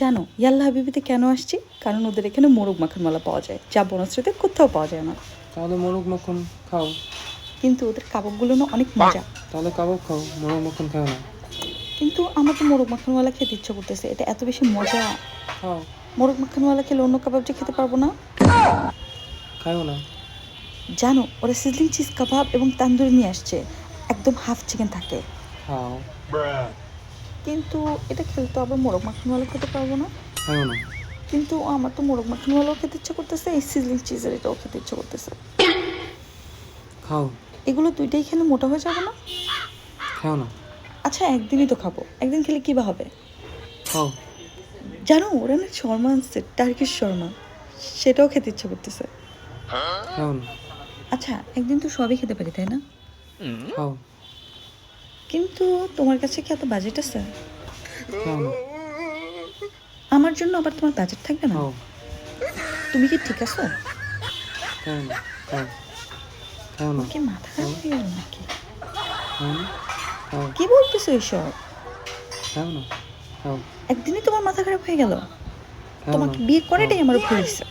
জানো ইয়াল্লা হাবিবিতে কেন আসছি? কারণ ওদের এখানে মোরগ মাখনওয়ালা পাওয়া যায়, যা বনশ্রীতে কোথাও পাওয়া যায় না। তাহলে মোরগ মাখন খাও। কিন্তু ওদের কাবাবগুলো না অনেক মজা। তাহলে কাবাব খাও, মোরগ মাখন খাও না। কিন্তু আমার তো মোরগ মাখনওয়ালা খেতে ইচ্ছে করতেছে, এটা এত বেশি মজা। খাও। মোরগ মাখনওয়ালা খেলে অন্য কাবাব যে খেতে পারবো না। খাও না। জানো ওরা সিজলিং চিজ কাবাব এবং তান্দুরি নিয়ে আসছে, একদম হাফ চিকেন থাকে। খাও। কিন্তু এটা খেলে তো আবার মোরগ মাখনওয়ালা খেতে পারবো না। খাও না। কিন্তু আমার তো মোরগ মাখনওয়ালাও খেতে ইচ্ছে করতেছে, এই সিজলিং চিজের এটাও খেতে ইচ্ছে করতেছে। খাও। এগুলো দুইটাই খেলে মোটা হয়ে যাবে না? খাও না। আচ্ছা একদিনই তো খাবো, একদিন খেলে কী বা হবে? খাও। জানো ওরা না শর্মা আনছে, টার্কিশ শর্মা, সেটাও খেতে ইচ্ছে করতেছে। খাও না। আচ্ছা একদিন তো সবই খেতে পারি তাই না? খাও। কিন্তু তোমার কাছে কি এত বাজেট আছে? খাও না। আমার জন্য আবার তোমার বাজেট থাকবে না? খাও। তুমি কি ঠিক আছো? খাও না। খাও। খাও না। কি মাথা খারাপ হয়ে গেল নাকি? খাও না। খাও। কি বলতেছো এসব? খাও না। খাও। একদিনই তোমার মাথা খারাপ হয়ে গেল? খাও না। তোমাকে বিয়ে করাটাই আমার ভুল হয়েছে।